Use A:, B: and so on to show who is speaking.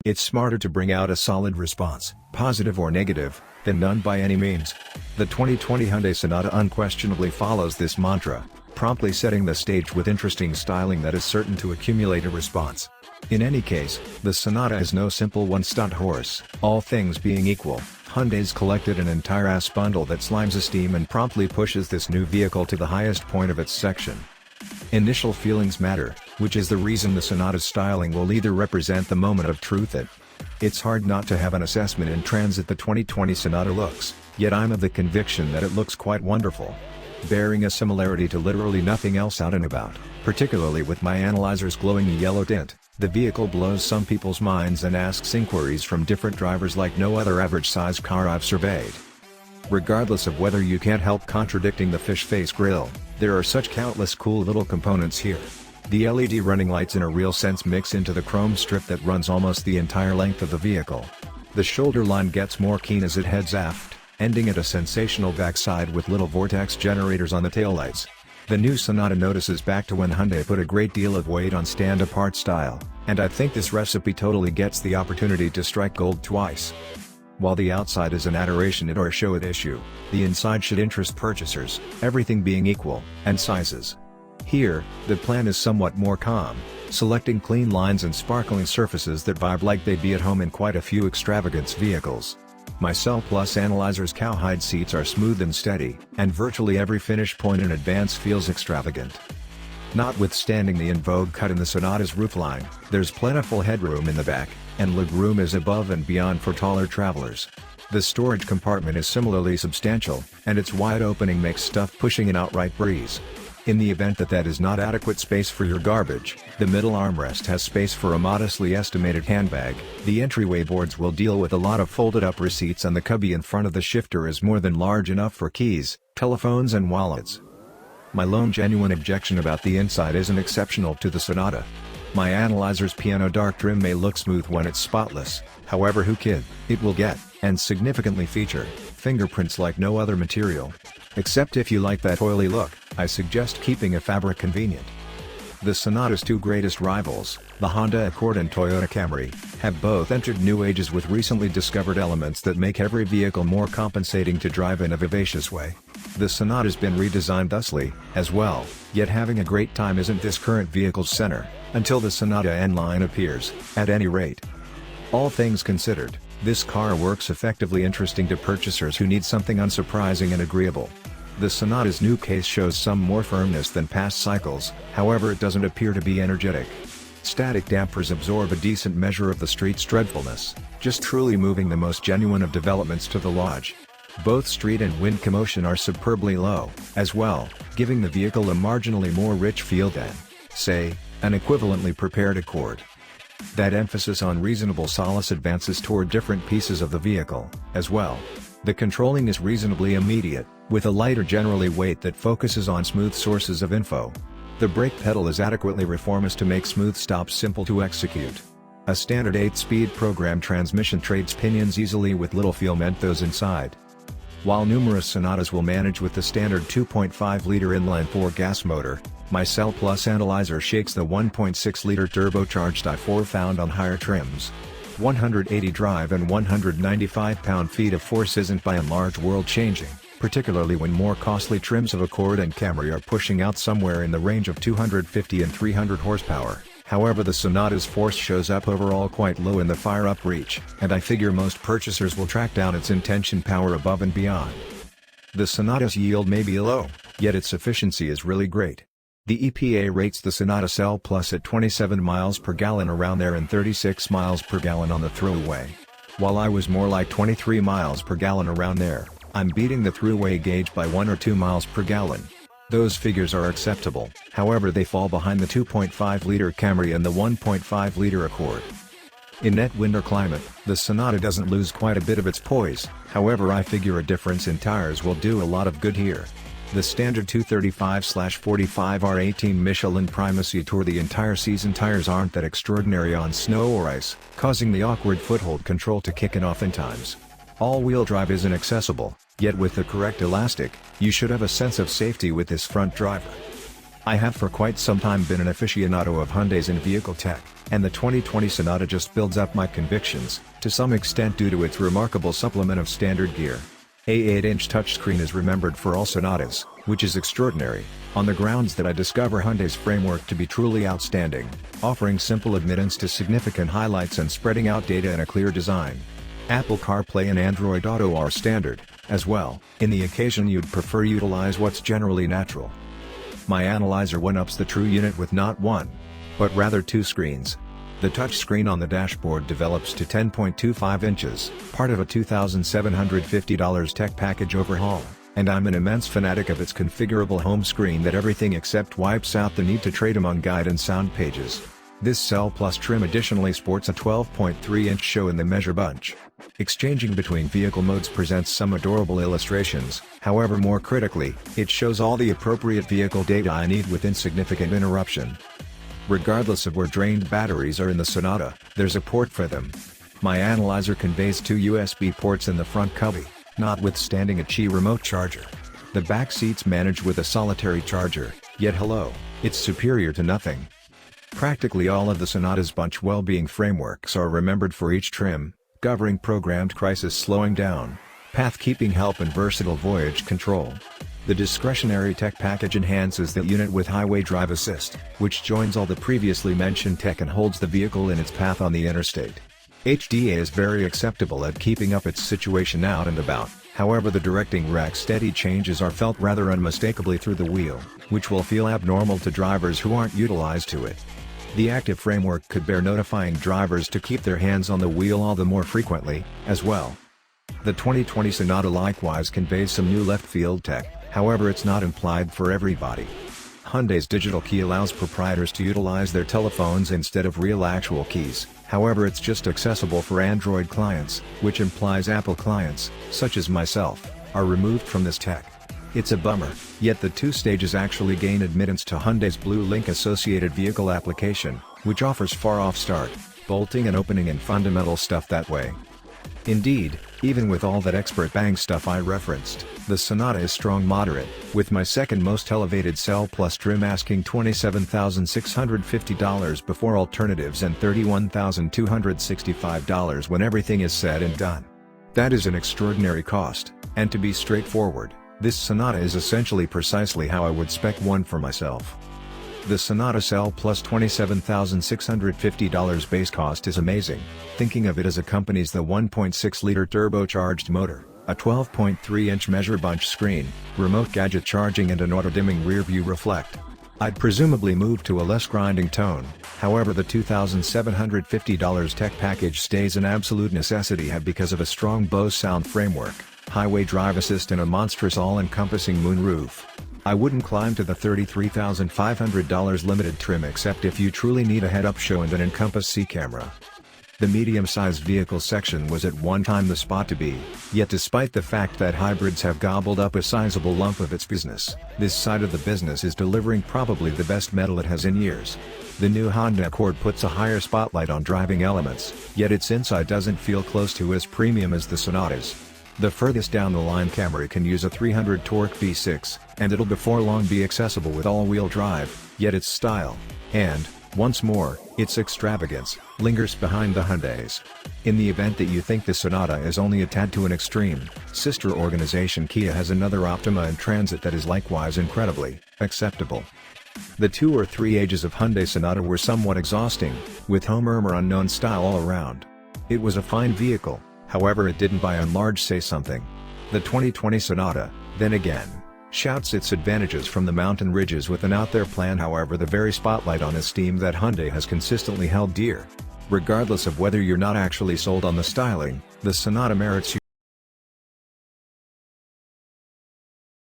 A: It's smarter to bring out a solid response, positive or negative, than none by any means. The 2020 Hyundai Sonata unquestionably follows this mantra, promptly setting the stage with interesting styling that is certain to accumulate a response. In any case, the Sonata is no simple one-stunt horse. All things being equal, Hyundai's collected an entire ass bundle that slimes esteem and promptly pushes this new vehicle to the highest point of its section. Initial feelings matter, which is the reason the Sonata's styling will either represent the moment of truth. It's hard not to have an assessment in transit the 2020 Sonata looks, yet I'm of the conviction that it looks quite wonderful. Bearing a similarity to literally nothing else out and about, particularly with my analyzer's glowing yellow tint, the vehicle blows some people's minds and asks inquiries from different drivers like no other average-sized car I've surveyed. Regardless of whether you can't help contradicting the fish face grille, there are such countless cool little components here. The LED running lights in a real sense mix into the chrome strip that runs almost the entire length of the vehicle. The shoulder line gets more keen as it heads aft, ending at a sensational backside with little vortex generators on the taillights. The new Sonata notices back to when Hyundai put a great deal of weight on stand-apart style, and I think this recipe totally gets the opportunity to strike gold twice. While the outside is an adoration or show at issue, the inside should interest purchasers, everything being equal, and sizes. Here, the plan is somewhat more calm, selecting clean lines and sparkling surfaces that vibe like they'd be at home in quite a few extravagance vehicles. My Cell Plus Analyzer's cowhide seats are smooth and steady, and virtually every finish point in advance feels extravagant. Notwithstanding the in vogue cut in the Sonata's roofline, there's plentiful headroom in the back, and legroom is above and beyond for taller travelers. The storage compartment is similarly substantial, and its wide opening makes stuff pushing an outright breeze. In the event that is not adequate space for your garbage, the middle armrest has space for a modestly estimated handbag. The entryway boards will deal with a lot of folded-up receipts, and the cubby in front of the shifter is more than large enough for keys, telephones and wallets. My lone genuine objection about the inside isn't exceptional to the Sonata. My analyzer's piano dark trim may look smooth when it's spotless, however who kid, it will get, and significantly feature, fingerprints like no other material. Except if you like that oily look, I suggest keeping a fabric convenient. The Sonata's two greatest rivals, the Honda Accord and Toyota Camry, have both entered new ages with recently discovered elements that make every vehicle more compensating to drive in a vivacious way. The Sonata's been redesigned thusly, as well, yet having a great time isn't this current vehicle's center, until the Sonata N-Line appears, at any rate. All things considered, this car works effectively interesting to purchasers who need something unsurprising and agreeable. The Sonata's new case shows some more firmness than past cycles, however it doesn't appear to be energetic. Static dampers absorb a decent measure of the street's dreadfulness, just truly moving the most genuine of developments to the lodge. Both street and wind commotion are superbly low, as well, giving the vehicle a marginally more rich feel than, say, an equivalently prepared Accord. That emphasis on reasonable solace advances toward different pieces of the vehicle, as well. The controlling is reasonably immediate, with a lighter generally weight that focuses on smooth sources of info. The brake pedal is adequately reformist to make smooth stops simple to execute. A standard 8-speed program transmission trades pinions easily with little feel meant those inside. While numerous Sonatas will manage with the standard 2.5-liter inline-4 gas motor, my Cell Plus Analyzer shakes the 1.6-liter turbocharged i4 found on higher trims. 180 drive and 195 pound-feet of force isn't by and large world-changing, particularly when more costly trims of Accord and Camry are pushing out somewhere in the range of 250 and 300 horsepower. However, the Sonata's force shows up overall quite low in the fire-up reach, and I figure most purchasers will track down its intention power above and beyond. The Sonata's yield may be low, yet its efficiency is really great. The EPA rates the Sonata Cell Plus at 27 miles per gallon around there and 36 miles per gallon on the throughway. While I was more like 23 miles per gallon around there, I'm beating the throughway gauge by 1 or 2 miles per gallon. Those figures are acceptable, however they fall behind the 2.5-liter Camry and the 1.5-liter Accord. In net winter climate, the Sonata doesn't lose quite a bit of its poise, however I figure a difference in tires will do a lot of good here. The standard 235/45 R18 Michelin Primacy Tour the entire season tires aren't that extraordinary on snow or ice, causing the awkward foothold control to kick in oftentimes. All-wheel drive isn't accessible, yet with the correct elastic, you should have a sense of safety with this front driver. I have for quite some time been an aficionado of Hyundai's in-vehicle tech, and the 2020 Sonata just builds up my convictions, to some extent due to its remarkable supplement of standard gear. A 8-inch touchscreen is remembered for all Sonatas, which is extraordinary, on the grounds that I discover Hyundai's framework to be truly outstanding, offering simple admittance to significant highlights and spreading out data in a clear design. Apple CarPlay and Android Auto are standard, as well, in the occasion you'd prefer utilize what's generally natural. My analyzer one-ups the true unit with not one, but rather two screens. The touchscreen on the dashboard develops to 10.25 inches, part of a $2,750 tech package overhaul, and I'm an immense fanatic of its configurable home screen that everything except wipes out the need to trade among guide and sound pages. This Cell Plus trim additionally sports a 12.3-inch show in the measure bunch. Exchanging between vehicle modes presents some adorable illustrations, however more critically, it shows all the appropriate vehicle data I need with insignificant interruption. Regardless of where drained batteries are in the Sonata, there's a port for them. My analyzer conveys two USB ports in the front cubby, notwithstanding a Qi remote charger. The back seats managed with a solitary charger, yet hello, it's superior to nothing. Practically all of the Sonata's bunch well-being frameworks are remembered for each trim, governing programmed crisis slowing down, path-keeping help and versatile voyage control. The discretionary tech package enhances the unit with highway drive assist, which joins all the previously mentioned tech and holds the vehicle in its path on the interstate. HDA is very acceptable at keeping up its situation out and about, however the directing rack steady changes are felt rather unmistakably through the wheel, which will feel abnormal to drivers who aren't utilized to it. The active framework could bear notifying drivers to keep their hands on the wheel all the more frequently, as well. The 2020 Sonata likewise conveys some new left-field tech, however it's not implied for everybody. Hyundai's digital key allows proprietors to utilize their telephones instead of real actual keys, however it's just accessible for Android clients, which implies Apple clients, such as myself, are removed from this tech. It's a bummer, yet the two stages actually gain admittance to Hyundai's Blue Link associated vehicle application, which offers far-off start, bolting and opening and fundamental stuff that way. Indeed, even with all that expert bang stuff I referenced, the Sonata is strong moderate, with my second most elevated Cell Plus trim asking $27,650 before alternatives and $31,265 when everything is said and done. That is an extraordinary cost, and to be straightforward, this Sonata is essentially precisely how I would spec one for myself. The Sonata Cell Plus $27,650 base cost is amazing, thinking of it as accompanies the 1.6-liter turbocharged motor, a 12.3-inch measure bunch screen, remote gadget charging and an auto-dimming rear-view reflect. I'd presumably move to a less grinding tone, however the $2,750 tech package stays an absolute necessity because of a strong Bose sound framework, highway drive assist and a monstrous all-encompassing moonroof. I wouldn't climb to the $33,500 limited trim except if you truly need a head-up show and an Encompass C camera. The medium-sized vehicle section was at one time the spot to be, yet despite the fact that hybrids have gobbled up a sizable lump of its business, this side of the business is delivering probably the best metal it has in years. The new Honda Accord puts a higher spotlight on driving elements, yet its inside doesn't feel close to as premium as the Sonatas. The furthest down the line Camry can use a 300 torque V6, and it'll before long be accessible with all-wheel drive, yet its style, and, once more, its extravagance, lingers behind the Hyundais. In the event that you think the Sonata is only a tad to an extreme, sister organization Kia has another Optima in transit that is likewise incredibly acceptable. The 2 or 3 ages of Hyundai Sonata were somewhat exhausting, with home or unknown style all around. It was a fine vehicle, however it didn't by and large say something. The 2020 Sonata, then again, shouts its advantages from the mountain ridges with an out-there plan, however the very spotlight on esteem that Hyundai has consistently held dear. Regardless of whether you're not actually sold on the styling, the Sonata merits